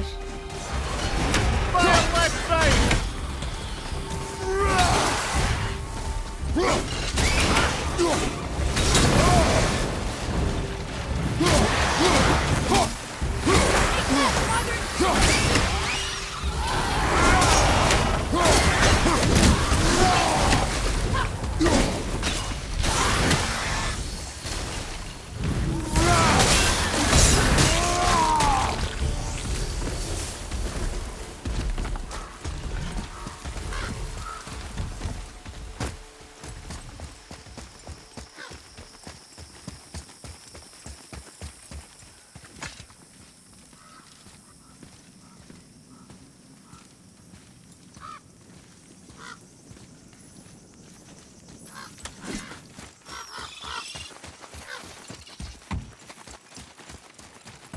guess. Fire left side!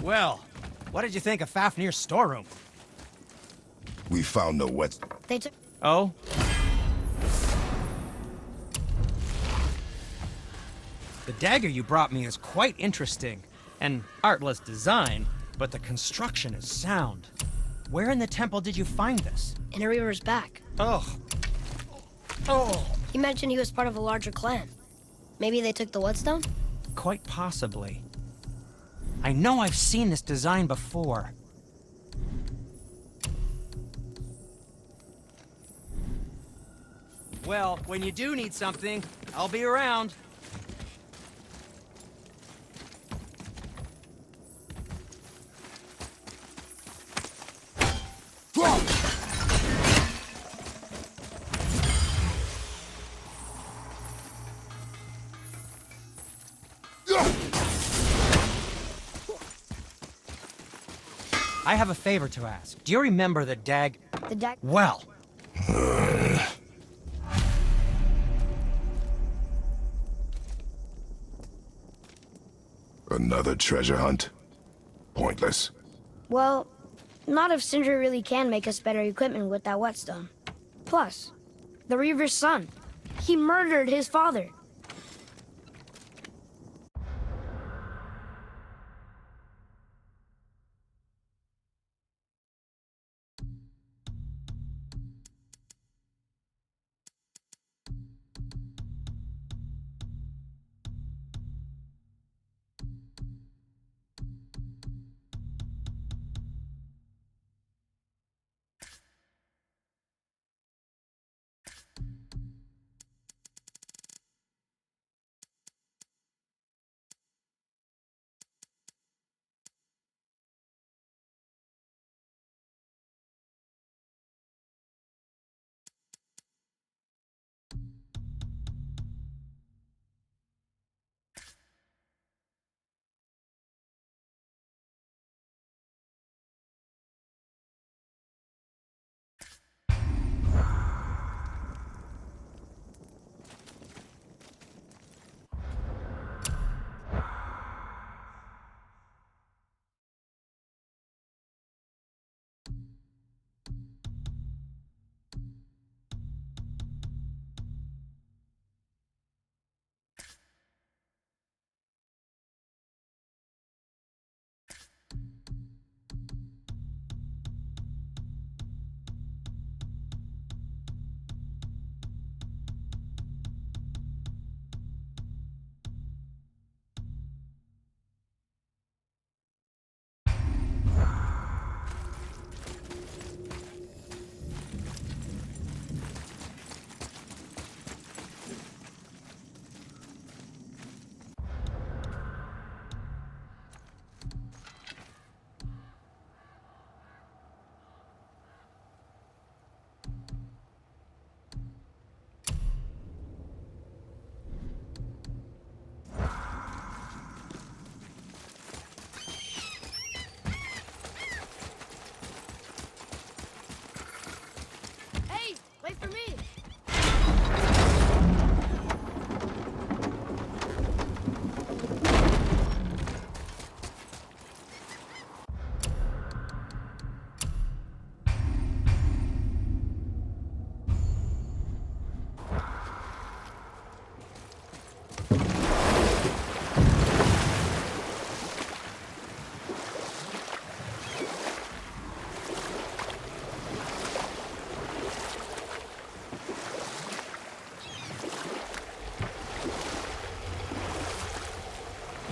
Well, what did you think of Fafnir's storeroom? We found no wet... They took... Oh? The dagger you brought me is quite interesting. An artless design, but the construction is sound. Where in the temple did you find this? in a Reaver's back. Oh. Oh. He mentioned he was part of a larger clan. Maybe they took the Whetstone? Quite possibly. I know I've seen this design before. Well, when you do need something, I'll be around. I have a favor to ask. Do you remember the The dag... Well, Another treasure hunt? Pointless. Well, not if Sindri really can make us better equipment with that Whetstone. Plus, the Reaver's son. He murdered his father.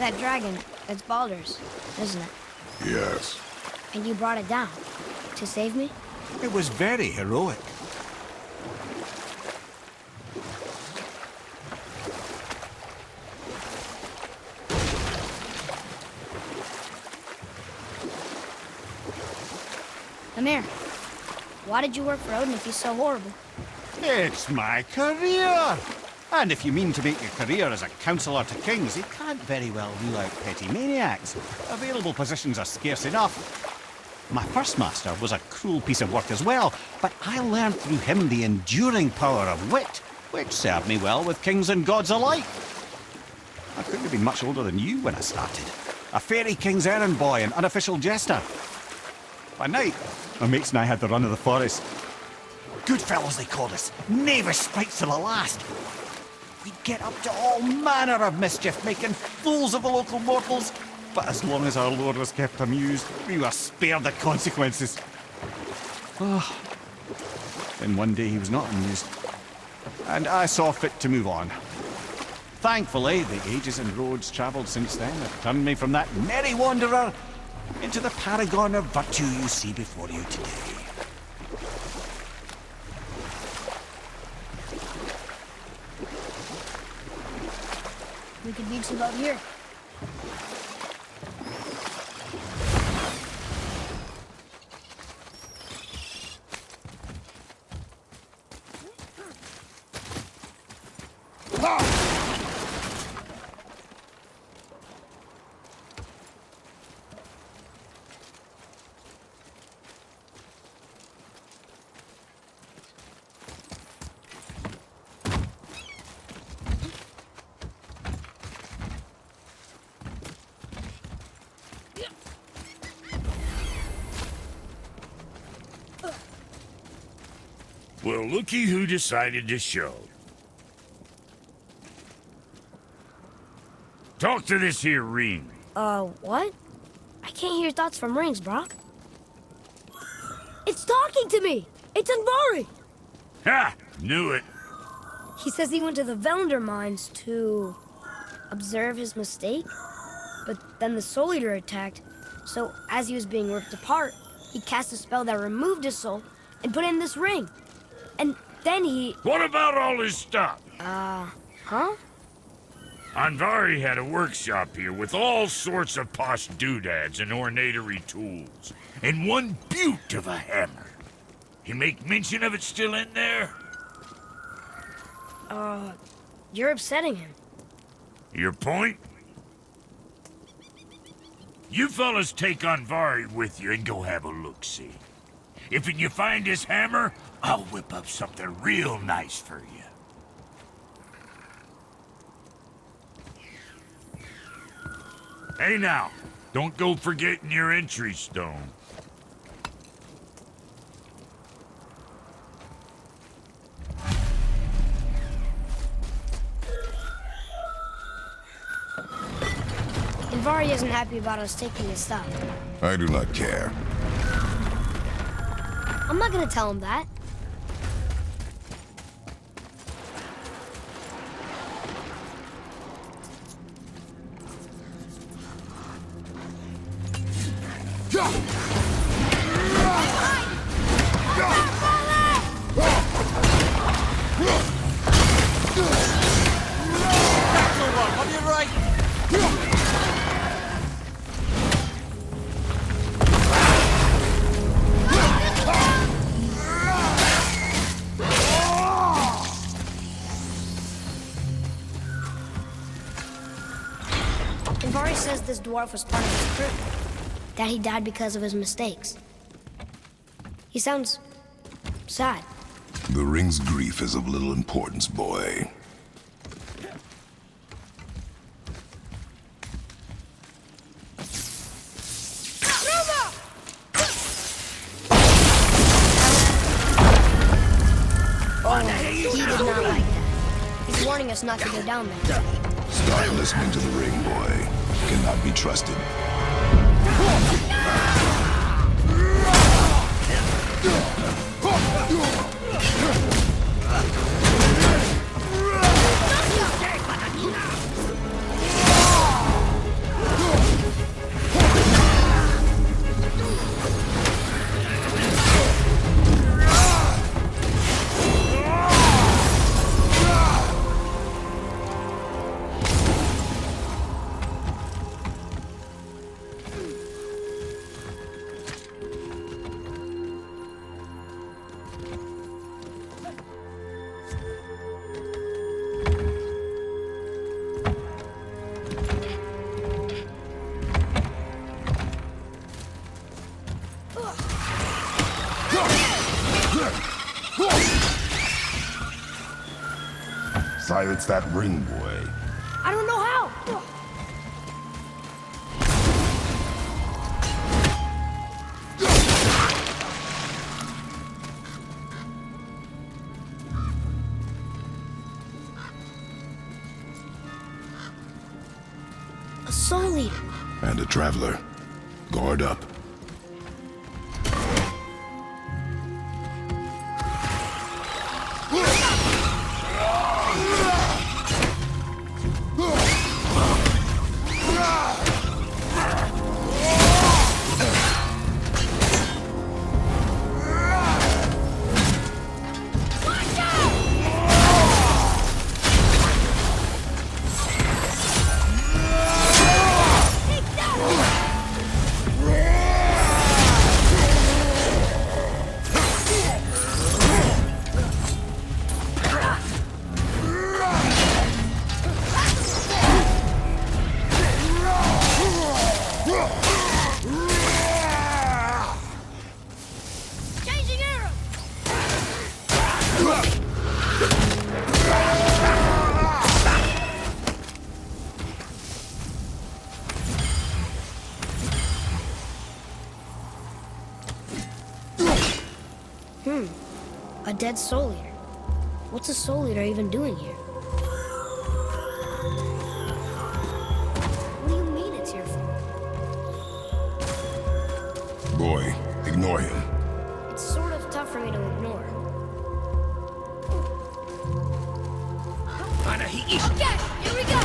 that dragon, it's Baldur's, isn't it? Yes. And you brought it down to save me? It was very heroic. Amir, why did you work for Odin if he's so horrible? It's my career! And if you mean to make your career as a counsellor to kings, you can't very well rule out petty maniacs. Available positions are scarce enough. My first master was a cruel piece of work as well, but I learned through him the enduring power of wit, which served me well with kings and gods alike. I couldn't have been much older than you when I started. A fairy king's errand boy and unofficial jester. By night, my mates and I had the run of the forest. Good fellows they called us, knavish sprites to the last. We'd get up to all manner of mischief, making fools of the local mortals. But as long as our lord was kept amused, we were spared the consequences. Oh. Then one day he was not amused, and I saw fit to move on. Thankfully, the ages and roads travelled since then have turned me from that merry wanderer into the paragon of virtue you see before you today. We could beach about here. Well, looky who decided to show. Talk to this here ring. What? I can't hear thoughts from rings, Brock. It's talking to me! It's Andvari! Ha! Knew it. He says he went to the Velnder mines to observe his mistake, but then the Soul Eater attacked, so as he was being ripped apart, he cast a spell that removed his soul and put it in this ring. And then he... What about all his stuff? Huh? Andvari had a workshop here with all sorts of posh doodads and ornatory tools, and one beaut of a hammer. You make mention of it still in there? You're upsetting him. Your point? You fellas take Andvari with you and go have a look-see. If you find his hammer, I'll whip up something real nice for you. Hey now, don't go forgetting your entry stone. Andvari isn't happy about us taking his stuff. I do not care. I'm not gonna tell him that. On your right! Andvari says this dwarf was part of his crew. That he died because of his mistakes. He sounds sad. The ring's grief is of little importance, boy. He did not like that. He's warning us not to go down there. Start listening to the ring, boy. Cannot be trusted. silence that ring boy? I don't know how. A soul eater. And a traveler. Guard up. Changing arrow. A dead soul eater. What's a soul eater even doing here? What do you mean it's here for? Boy, ignore him. It's sort of tough for me to ignore. Okay, here we go.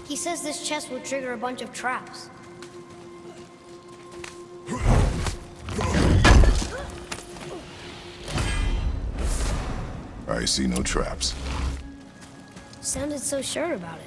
He says this chest will trigger a bunch of traps. I see no traps. Sounded so sure about it.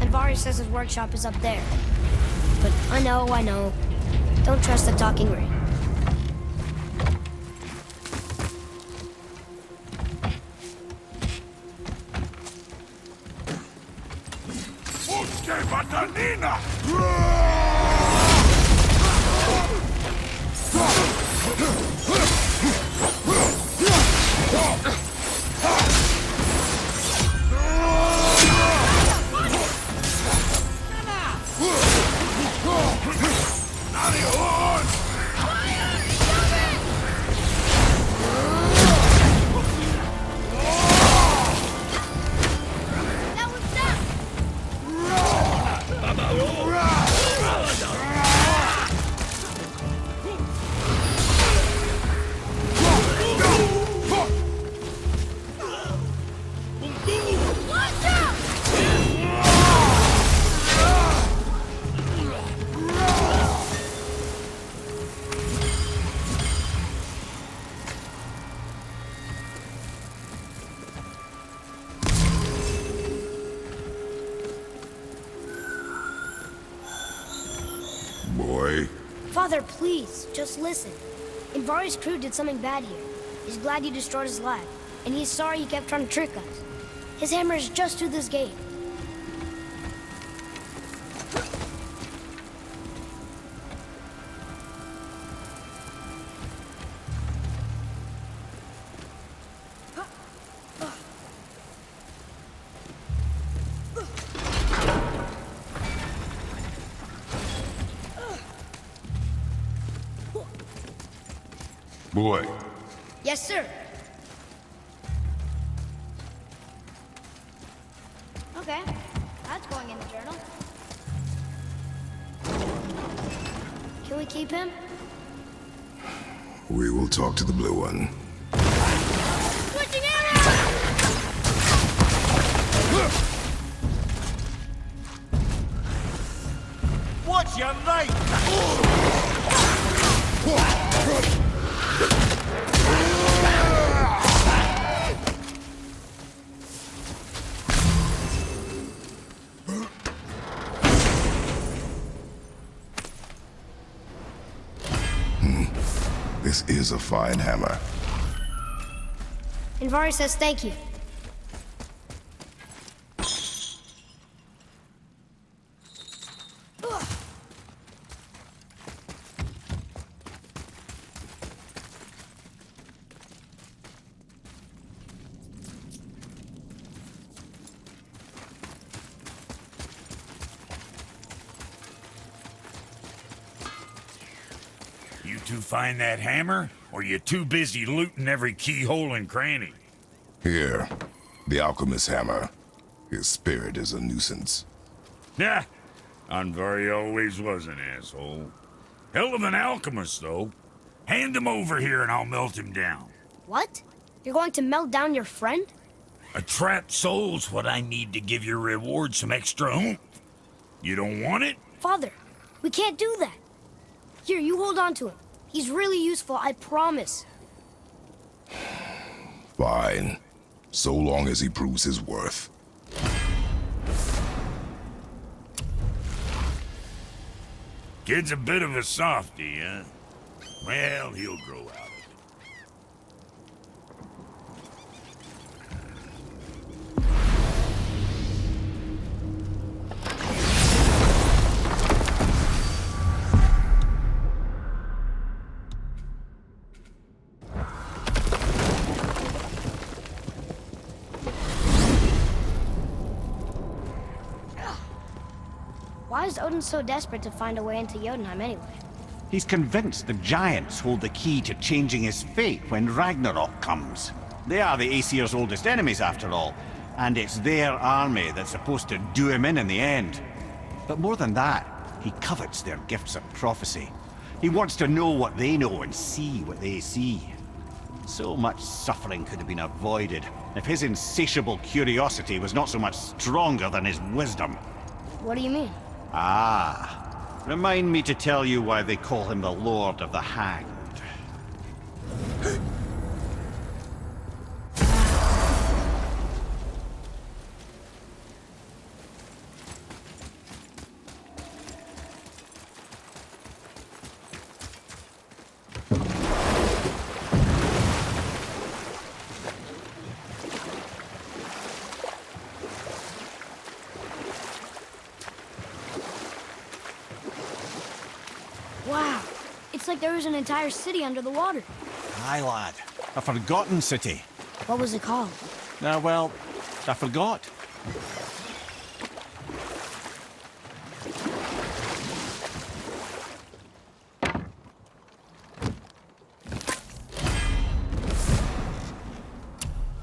Anvari says his workshop is up there. But I know. Don't trust the talking ring. Usted batanina! That was that! Watch out! Boy, Father, please, just listen. Anvari's crew did something bad here. He's glad you destroyed his lab, and he's sorry you kept trying to trick us. His hammer is just through this gate. Boy, Yes, sir. Okay, that's going in the journal. Can we keep him? we will talk to the blue one. Switching arrows! Watch your right! This is a fine hammer. Invari says thank you. You two find that hammer, or you too busy looting every keyhole and cranny? Here, the alchemist's hammer. His spirit is a nuisance. Nah, Anvari always was an asshole. Hell of an alchemist, though. Hand him over here and I'll melt him down. What? You're going to melt down your friend? A trapped soul's what I need to give your reward some extra oomph. You don't want it? Father, we can't do that. Here, you hold on to him. He's really useful, I promise. Fine. So long as he proves his worth. Kid's a bit of a softy, huh? Well, he'll grow out of it. Why is Odin so desperate to find a way into Jotunheim anyway? He's convinced the giants hold the key to changing his fate when Ragnarok comes. They are the Aesir's oldest enemies, after all, and it's their army that's supposed to do him in the end. But more than that, he covets their gifts of prophecy. He wants to know what they know and see what they see. So much suffering could have been avoided if his insatiable curiosity was not so much stronger than his wisdom. What do you mean? Ah, remind me to tell you why they call him the Lord of the Hanged. Wow, it's like there was an entire city under the water. Aye, lad. A forgotten city. What was it called? Well, I forgot.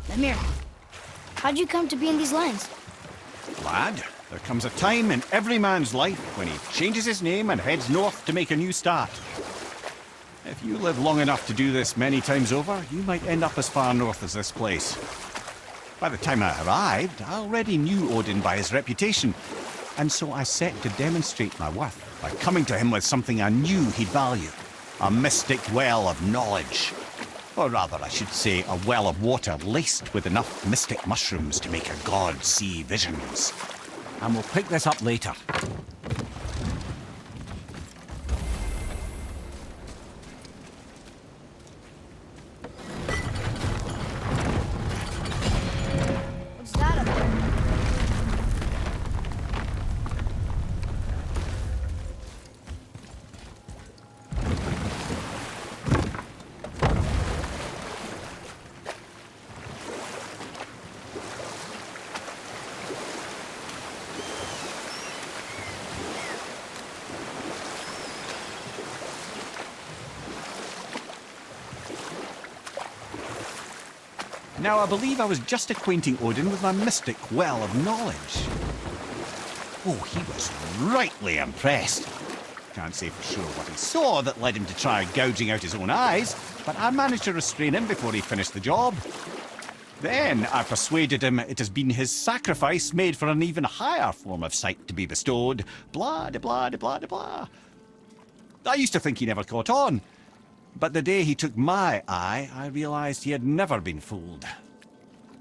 Mimir, how'd you come to be in these lands? Lad, there comes a time in every man's life when he changes his name and heads north to make a new start. If you live long enough to do this many times over, you might end up as far north as this place. By the time I arrived, I already knew Odin by his reputation, and so I set to demonstrate my worth by coming to him with something I knew he'd value. A mystic well of knowledge. Or rather, I should say, a well of water laced with enough mystic mushrooms to make a god see visions. And we'll pick this up later. What's that up there? Now, I believe I was just acquainting Odin with my mystic well of knowledge. Oh, he was rightly impressed. Can't say for sure what he saw that led him to try gouging out his own eyes, but I managed to restrain him before he finished the job. Then I persuaded him it has been his sacrifice made for an even higher form of sight to be bestowed. Blah, de blah, de blah, de blah. I used to think he never caught on. But the day he took my eye, I realized he had never been fooled.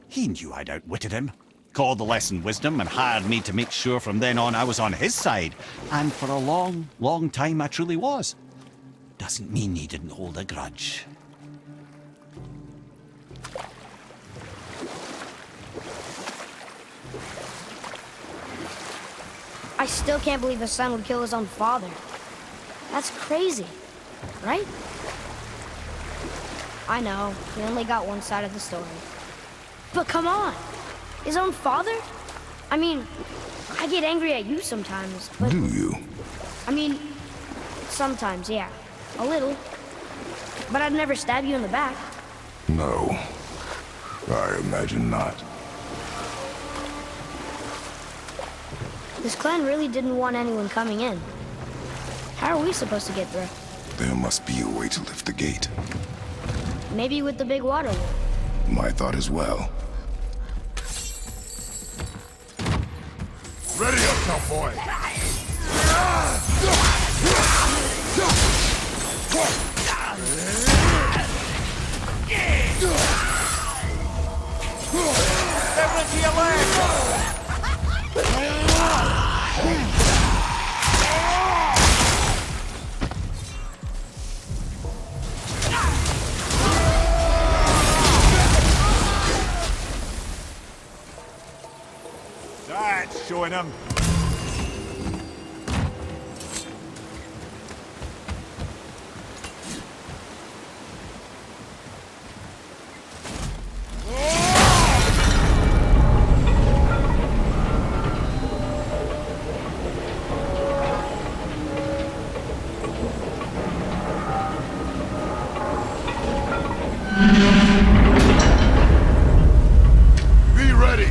He knew I'd outwitted him, called the lesson wisdom, and hired me to make sure from then on I was on his side. And for a long, long time I truly was. Doesn't mean he didn't hold a grudge. I still can't believe a son would kill his own father. That's crazy, right? I know, we only got one side of the story. But come on, his own father? I mean, I get angry at you sometimes, but... Do you? I mean, sometimes, yeah. A little. But I'd never stab you in the back. No. I imagine not. This clan really didn't want anyone coming in. How are we supposed to get through? There must be a way to lift the gate. Maybe with the big water wheel. My thought as well. Ready up, cowboy! Step into your leg! That's showing him. Be ready.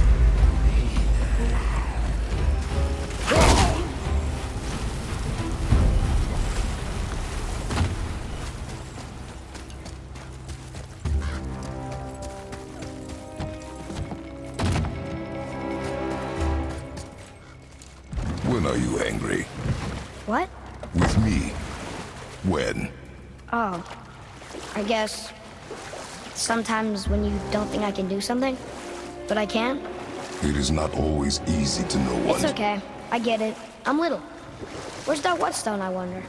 When are you angry? What? With me? When? Oh, I guess sometimes when you don't think I can do something, but I can. It is not always easy to know what... It's okay. I get it. I'm little. Where's that whetstone, I wonder?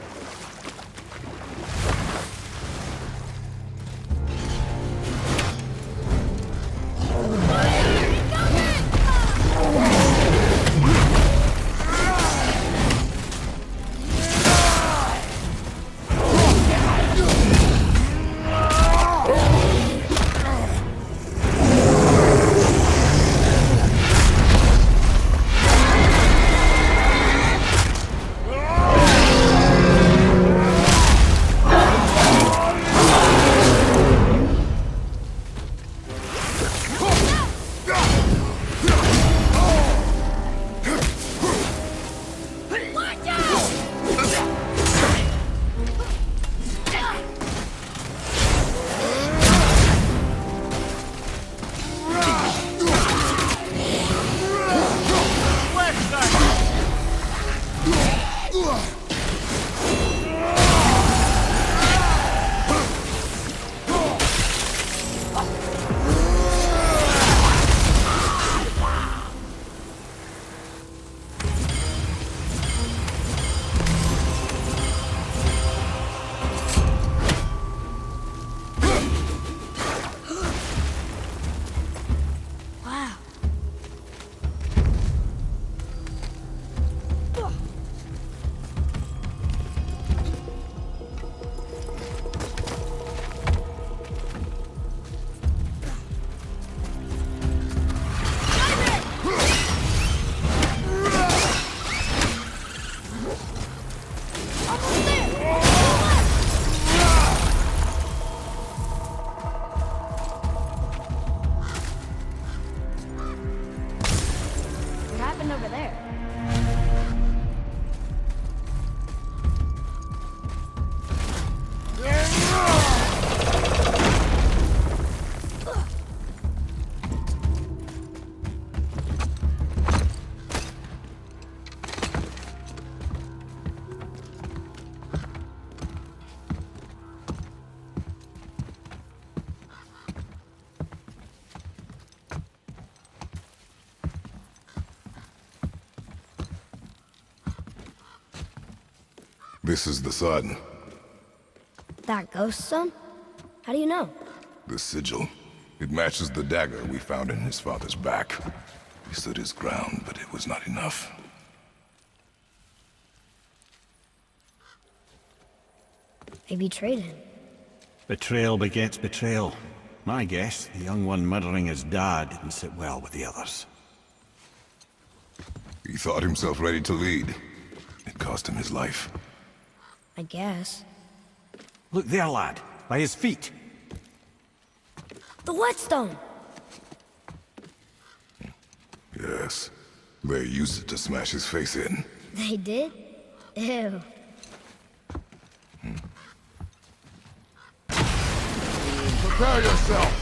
happened over there? This is the sun. That ghost son? How do you know? The sigil. It matches the dagger we found in his father's back. He stood his ground, but it was not enough. They betrayed him. Betrayal begets betrayal. My guess, the young one murdering his dad didn't sit well with the others. He thought himself ready to lead. It cost him his life. I guess. Look there, lad. By his feet. The whetstone! Yes. They used it to smash his face in. They did? Ew. Prepare yourself!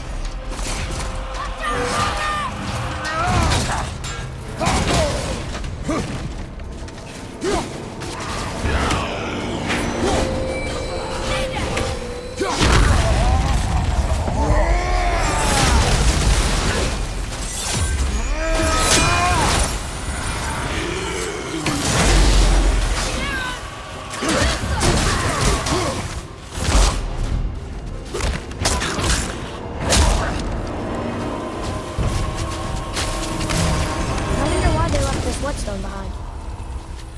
Whetstone behind.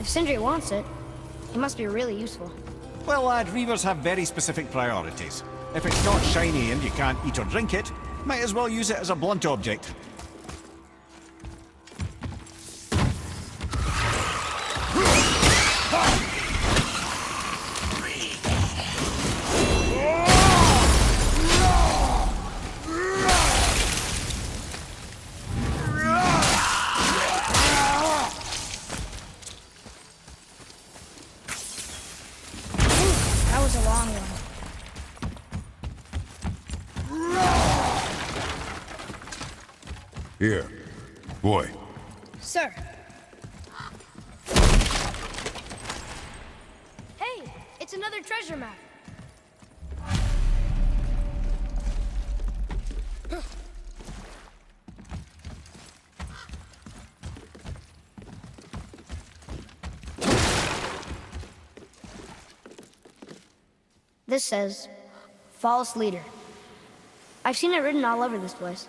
If Sindri wants it, it must be really useful. Well, lad, reavers have very specific priorities. If it's not shiny and you can't eat or drink it, might as well use it as a blunt object. That was a long one. Here. Boy. Sir. Hey, it's another treasure map. This says, false leader. I've seen it written all over this place.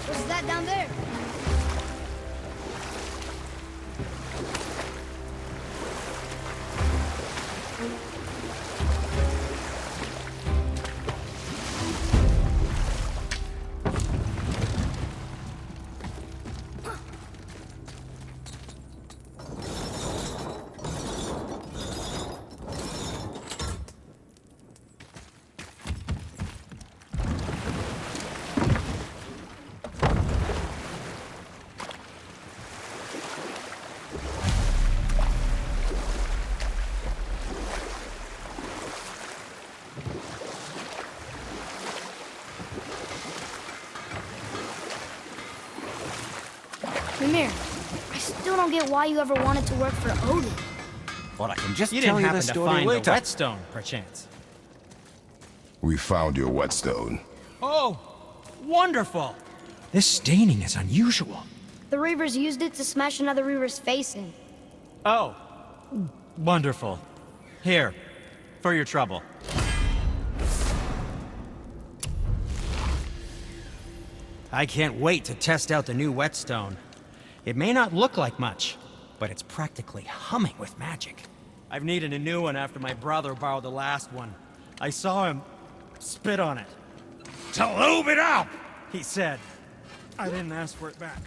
What's that down there? Mimir, I still don't get why you ever wanted to work for Odin. Or I can just You tell didn't you happen the to story find later. the whetstone, perchance. We found your whetstone. Oh, wonderful! This staining is unusual. The Reavers used it to smash another Reaver's face in. Oh, wonderful. Here, for your trouble. I can't wait to test out the new whetstone. It may not look like much, but it's practically humming with magic. I've needed a new one after my brother borrowed the last one. I saw him spit on it. To lube it up! He said. I didn't ask for it back.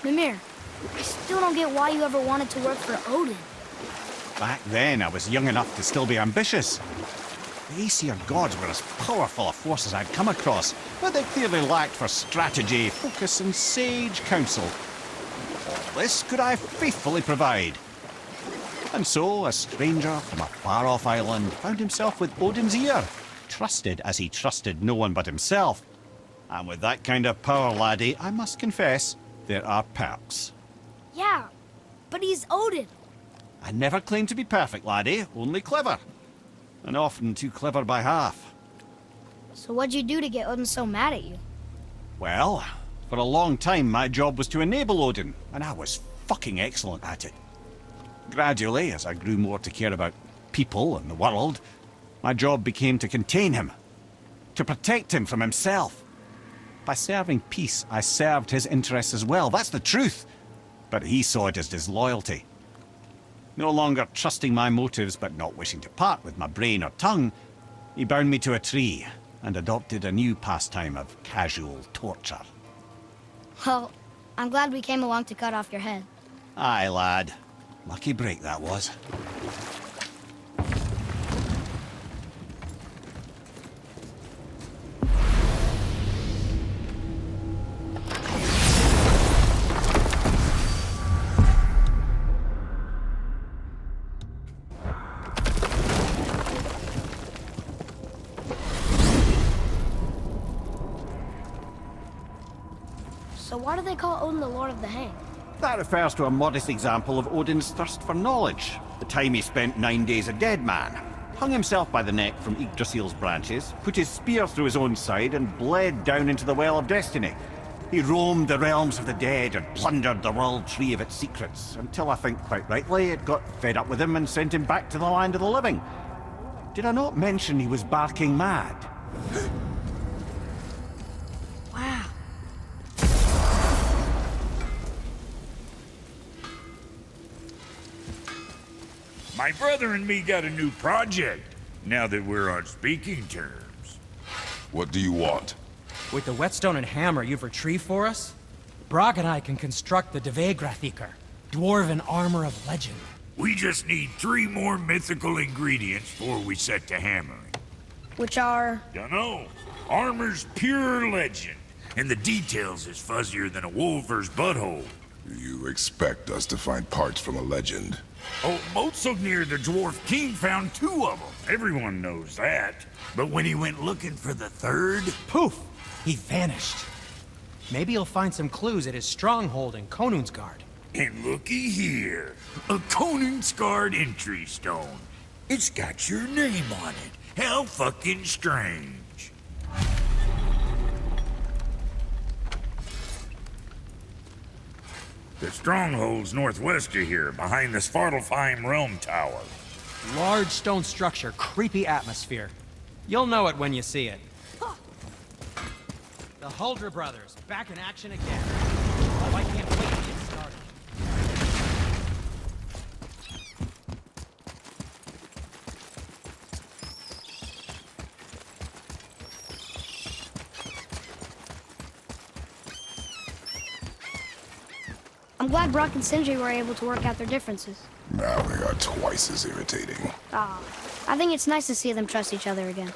Mimir, I still don't get why you ever wanted to work for Odin. Back then, I was young enough to still be ambitious. The Aesir gods were as powerful a force as I'd come across, but they clearly lacked for strategy, focus, and sage counsel. All this could I faithfully provide. And so, a stranger from a far-off island found himself with Odin's ear, trusted as he trusted no one but himself. And with that kind of power, laddie, I must confess, there are perks. Yeah, but he's Odin. I never claimed to be perfect, laddie, only clever. And often too clever by half. So what'd you do to get Odin so mad at you? Well, for a long time my job was to enable Odin, and I was fucking excellent at it. Gradually, as I grew more to care about people and the world, my job became to contain him, to protect him from himself. By serving peace, I served his interests as well, that's the truth. But he saw it as disloyalty. No longer trusting my motives, but not wishing to part with my brain or tongue, he bound me to a tree and adopted a new pastime of casual torture. Well, I'm glad we came along to cut off your head. Aye, lad. Lucky break that was. So why do they call Odin the Lord of the Hang? That refers to a modest example of Odin's thirst for knowledge. The time he spent 9 days a dead man. Hung himself by the neck from Yggdrasil's branches, put his spear through his own side, and bled down into the Well of Destiny. He roamed the realms of the dead and plundered the World Tree of its secrets, until I think quite rightly it got fed up with him and sent him back to the land of the living. Did I not mention he was barking mad? Wow. My brother and me got a new project, now that we're on speaking terms. What do you want? With the whetstone and hammer you've retrieved for us, Brok and I can construct the Dvegrathikr, dwarven armor of legend. We just need 3 more mythical ingredients before we set to hammering. Which are... Dunno. Armor's pure legend, and the details is fuzzier than a wolver's butthole. You expect us to find parts from a legend? Oh, Motsognir the Dwarf King found 2 of them. Everyone knows that. But when he went looking for the 3rd... Poof! He vanished. Maybe he'll find some clues at his stronghold in Konungsgard. And looky here. A Konungsgard entry stone. It's got your name on it. How fucking strange. The stronghold's northwest of here, behind the Svartalfheim Realm Tower. Large stone structure, creepy atmosphere. You'll know it when you see it. The Huldra brothers, back in action again. Oh, I can't wait to get started. I'm glad Brock and Sindri were able to work out their differences. Now they are twice as irritating. Ah, I think it's nice to see them trust each other again.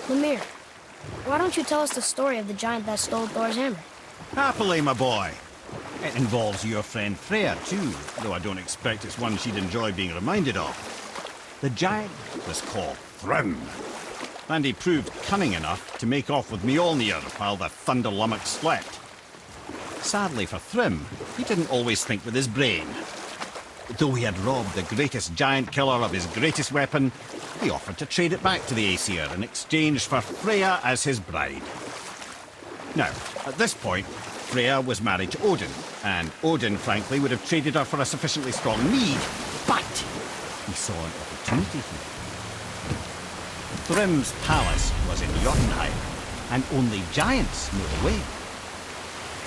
Mimir, why don't you tell us the story of the giant that stole Thor's hammer? Happily, my boy. It involves your friend Freya, too, though I don't expect it's one she'd enjoy being reminded of. The giant was called Thrym. and he proved cunning enough to make off with Mjolnir while the Thunder Lummox slept. Sadly for Thrym, he didn't always think with his brain. Though he had robbed the greatest giant killer of his greatest weapon, he offered to trade it back to the Aesir in exchange for Freya as his bride. Now, at this point, Freya was married to Odin, and Odin, frankly, would have traded her for a sufficiently strong need, but he saw an opportunity here. Thrym's palace was in Jotunheim, and only giants know the way.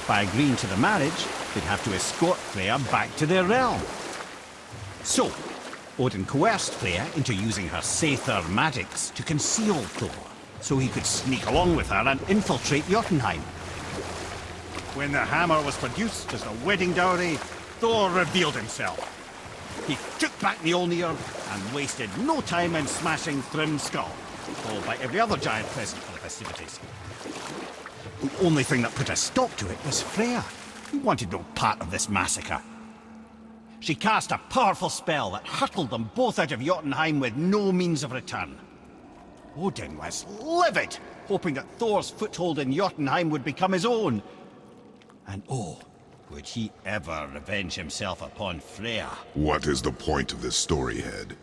By agreeing to the marriage, they'd have to escort Freya back to their realm. So, Odin coerced Freya into using her Seithar magics to conceal Thor, so he could sneak along with her and infiltrate Jotunheim. When the hammer was produced as the wedding dowry, Thor revealed himself. He took back Mjolnir and wasted no time in smashing Thrym's skull, followed by every other giant present for the festivities. The only thing that put a stop to it was Freya, who wanted no part of this massacre. She cast a powerful spell that hurtled them both out of Jotunheim with no means of return. Odin was livid, hoping that Thor's foothold in Jotunheim would become his own. And oh, would he ever revenge himself upon Freya? What is the point of this story, Head?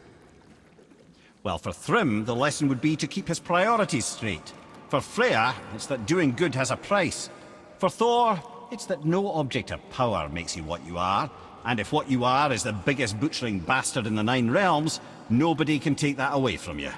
Well, for Thrym, the lesson would be to keep his priorities straight. For Freya, it's that doing good has a price. For Thor, it's that no object of power makes you what you are. And if what you are is the biggest butchering bastard in the Nine Realms, nobody can take that away from you.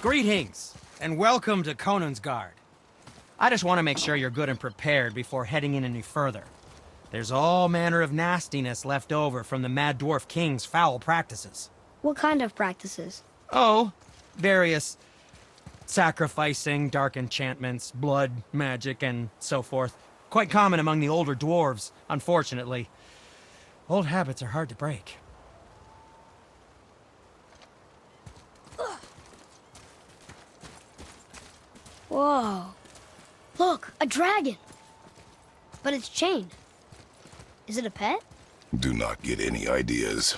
Greetings, and welcome to Konungsgard. I just want to make sure you're good and prepared before heading in any further. There's all manner of nastiness left over from the Mad Dwarf King's foul practices. What kind of practices? Oh, various sacrificing, dark enchantments, blood, magic, and so forth. Quite common among the older dwarves, unfortunately. Old habits are hard to break. Whoa. Look, a dragon. But it's chained. Is it a pet? Do not get any ideas.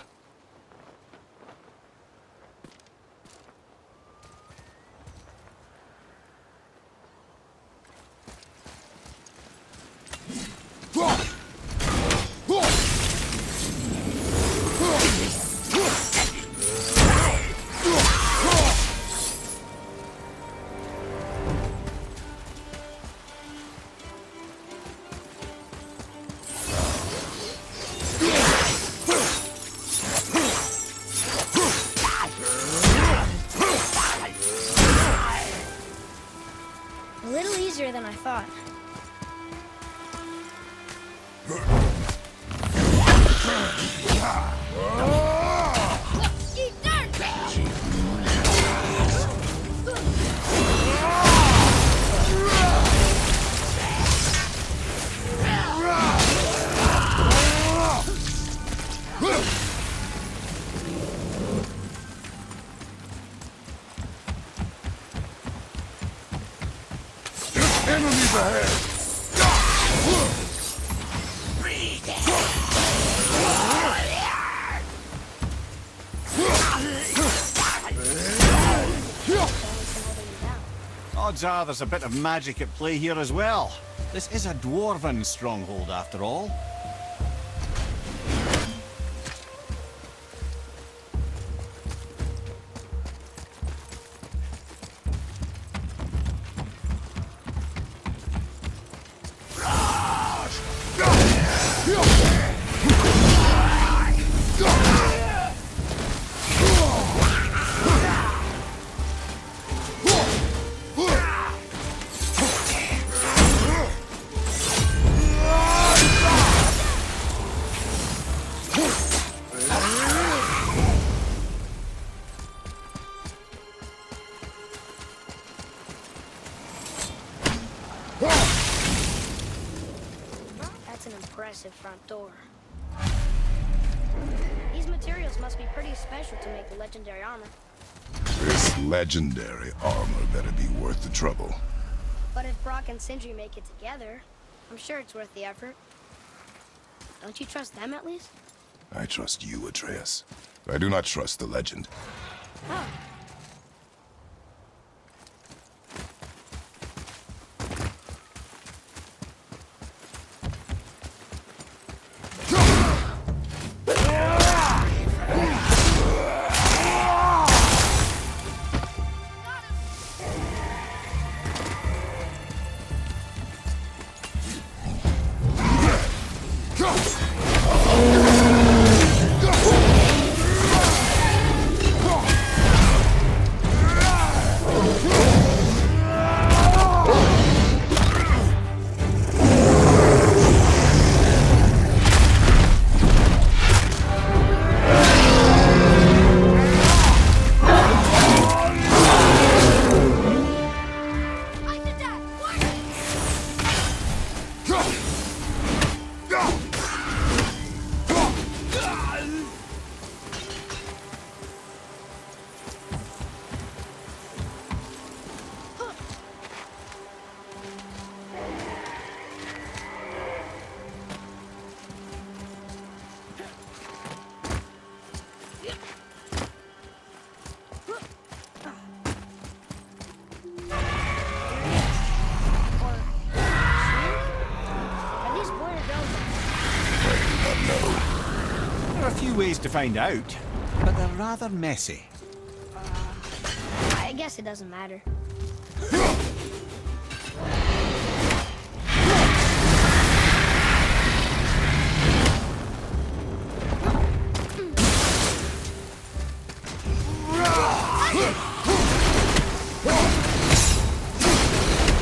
A little easier than I thought. Enemies ahead! Odds are there's a bit of magic at play here as well. This is a dwarven stronghold after all. massive front door. These materials must be pretty special to make the legendary armor. This legendary armor better be worth the trouble. But if Brock and Sindri make it together, I'm sure it's worth the effort. Don't you trust them at least? I trust you, Atreus. I do not trust the legend. Oh. There are a few ways to find out, but they're rather messy. I guess it doesn't matter.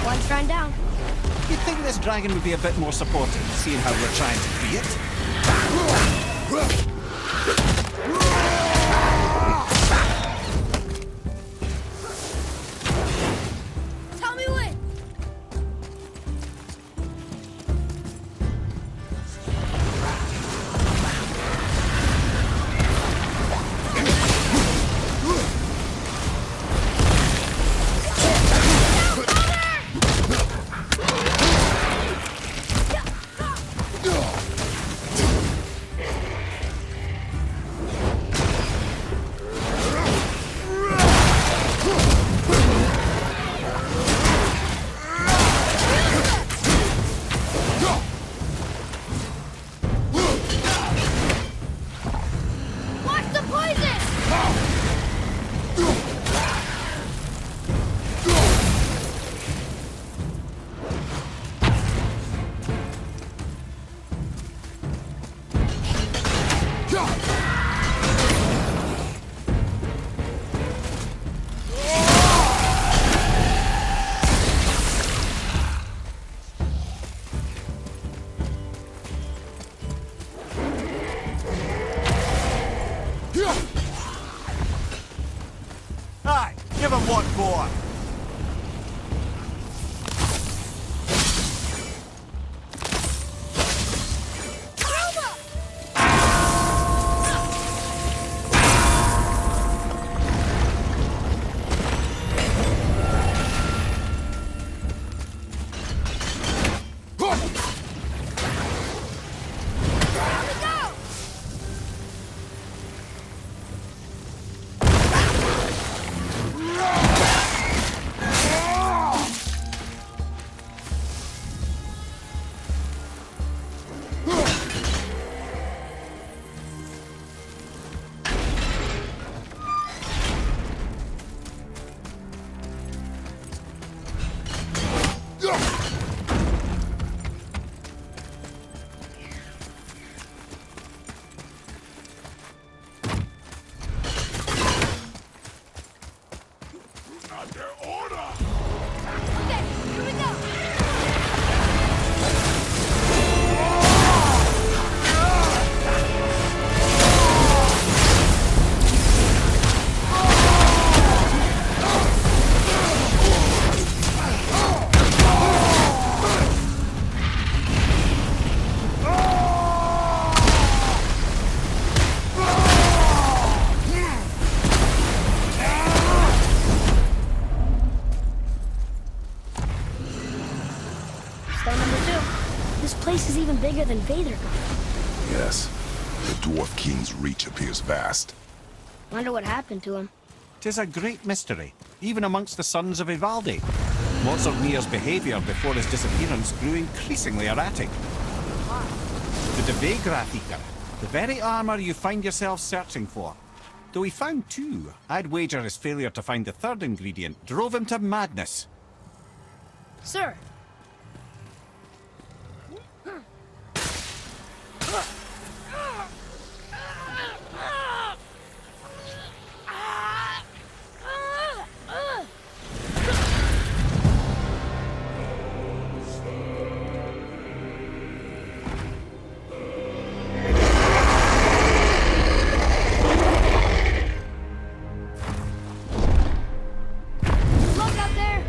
One shrine down. You'd think this dragon would be a bit more supportive, seeing how we're trying to free it. Tell me when. Watch the poison! Aye, give him one more. bigger than Vader. Yes. The Dwarf King's reach appears vast. Wonder what happened to him. 'Tis a great mystery, even amongst the sons of Ivaldi. Mozartmir's behaviour before his disappearance grew increasingly erratic. The Devegrathika, the very armour you find yourself searching for. Though he found two, I'd wager his failure to find the third ingredient drove him to madness. Sir. Look out there!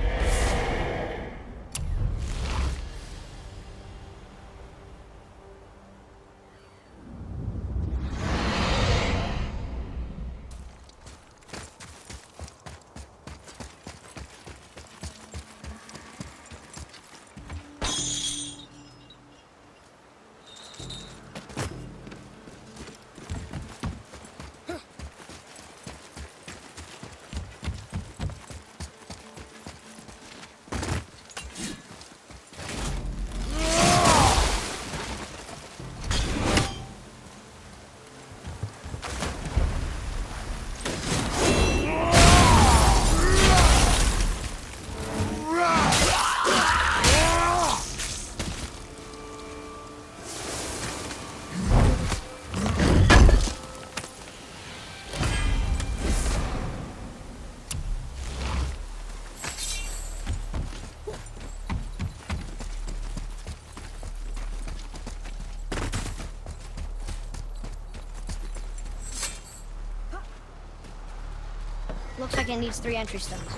Looks like it needs 3 entry stones.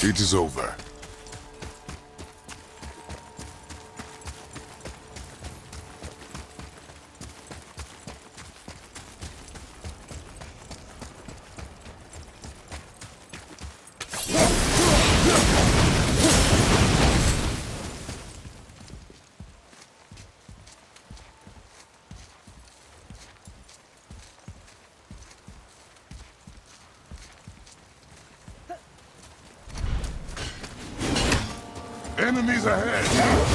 It is over. Enemies ahead!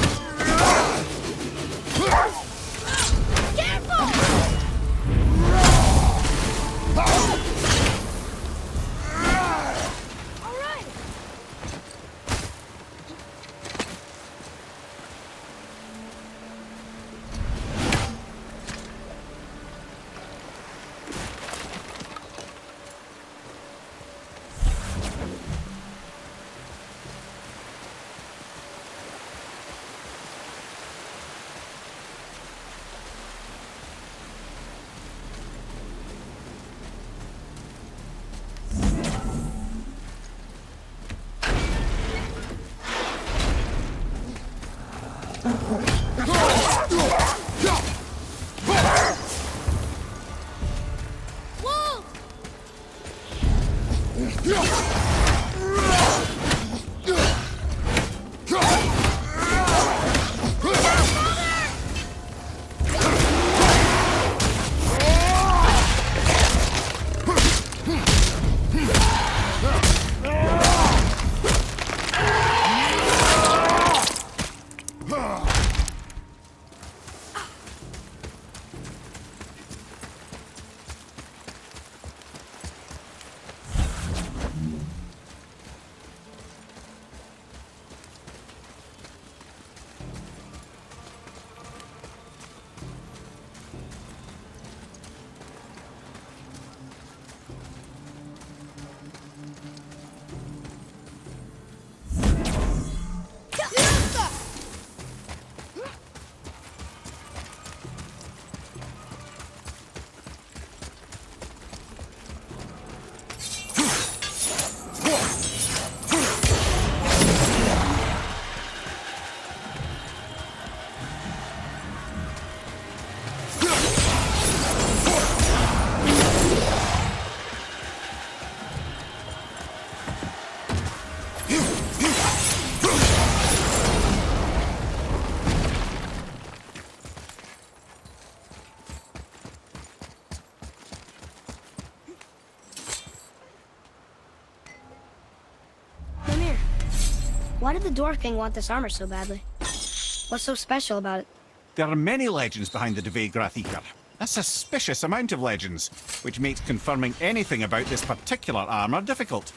Why did the Dwarf King want this armor so badly? What's so special about it? There are many legends behind the Dve Grathikar. A suspicious amount of legends, which makes confirming anything about this particular armor difficult.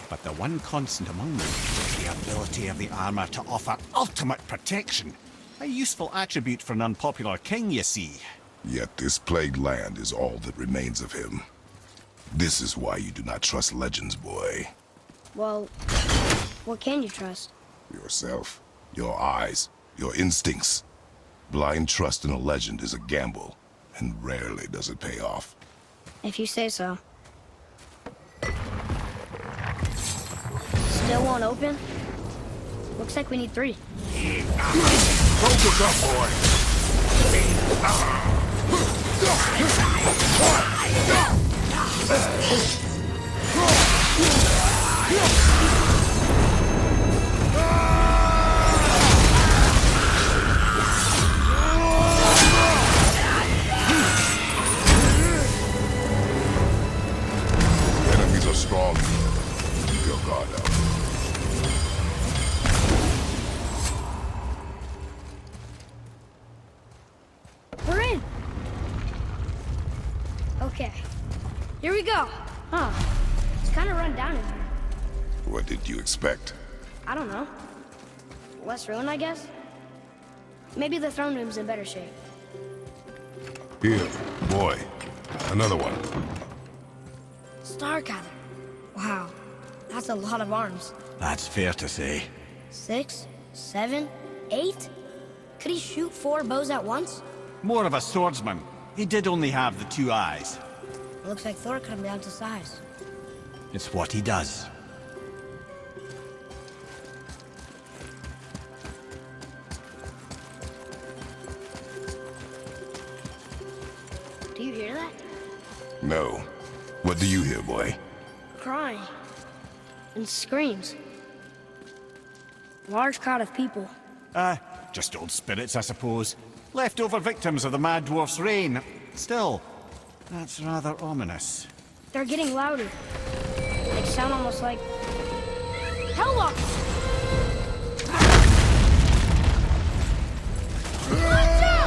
But the one constant among them is the ability of the armor to offer ultimate protection. A useful attribute for an unpopular king, you see. Yet this plagued land is all that remains of him. This is why you do not trust legends, boy. Well, what can you trust? Yourself, your eyes, your instincts. Blind trust in a legend is a gamble, and rarely does it pay off. If you say so. Still won't open? Looks like we need 3. Focus up, boy. Enemies are strong. Keep your guard up. We're in! Okay. Here we go. Huh. It's kind of run down in here. What did you expect? I don't know. Less ruin, I guess? Maybe the throne room's in better shape. Here, boy. Another one. Starkather. Wow. That's a lot of arms. That's fair to say. 6, 7, 8? Could he shoot 4 bows at once? More of a swordsman. He did only have the 2 eyes. Looks like Thor cut him down to size. It's what he does. Do you hear that? No. What do you hear, boy? Crying. And screams. Large crowd of people. Just old spirits, I suppose. Leftover victims of the Mad Dwarf's reign. Still, that's rather ominous. They're getting louder. They sound almost like... Hellwalkers! Watch out!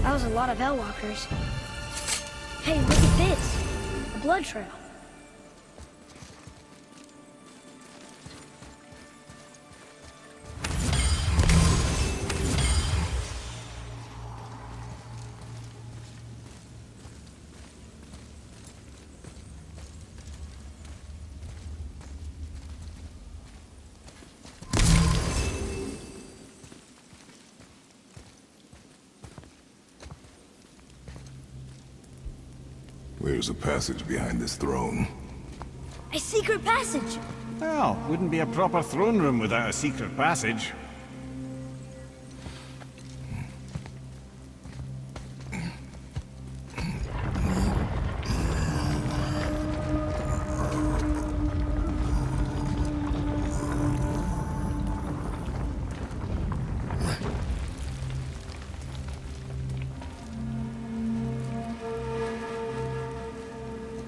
That was a lot of Hellwalkers. Hey, look at this. A blood trail. There's a passage behind this throne. A secret passage! Well, wouldn't be a proper throne room without a secret passage.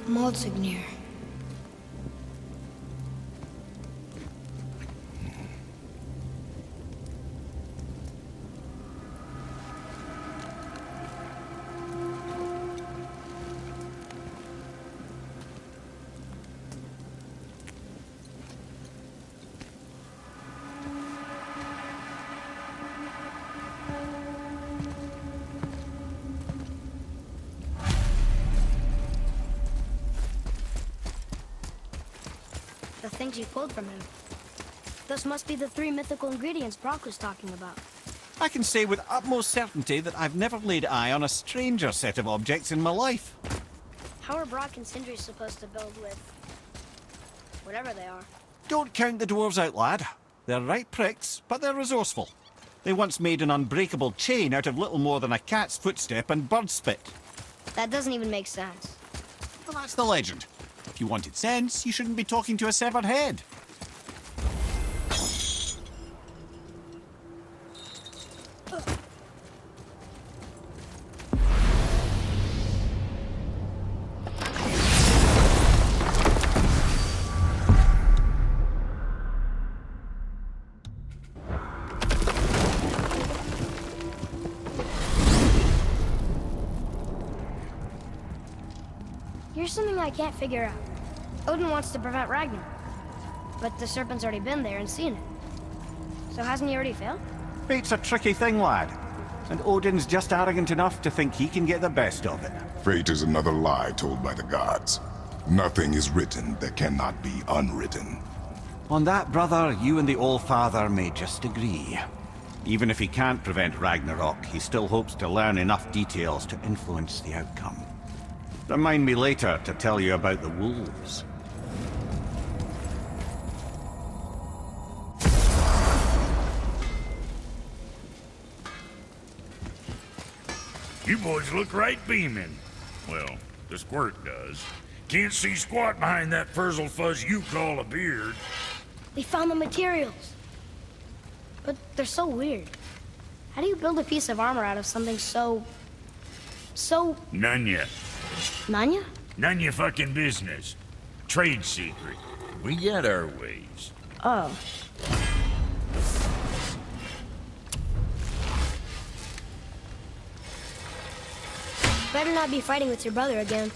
Maldsignir. The things you pulled from him. Those must be the 3 mythical ingredients Brock was talking about. I can say with utmost certainty that I've never laid eye on a stranger set of objects in my life. How are Brock and Sindri supposed to build with... whatever they are? Don't count the dwarves out, lad. They're right pricks, but they're resourceful. They once made an unbreakable chain out of little more than a cat's footstep and bird spit. That doesn't even make sense. Well, that's the legend. If you wanted sense, you shouldn't be talking to a severed head. Here's something I can't figure out. Odin wants to prevent Ragnar, but the serpent's already been there and seen it. So hasn't he already failed? Fate's a tricky thing, lad. And Odin's just arrogant enough to think he can get the best of it. Fate is another lie told by the gods. Nothing is written that cannot be unwritten. On that, brother, you and the All-Father may just agree. Even if he can't prevent Ragnarok, he still hopes to learn enough details to influence the outcome. Remind me later to tell you about the wolves. You boys look right beaming. Well, the squirt does. Can't see squat behind that frizzle fuzz you call a beard. We found the materials. But they're so weird. How do you build a piece of armor out of something so... None yet. Nanya? None your fucking business. Trade secret. We got our ways. Oh. Better not be fighting with your brother again.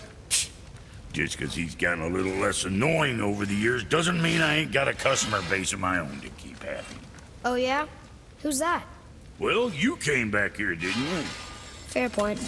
Just 'cause he's gotten a little less annoying over the years doesn't mean I ain't got a customer base of my own to keep happy. Oh yeah? Who's that? Well, you came back here, didn't you? Fair point.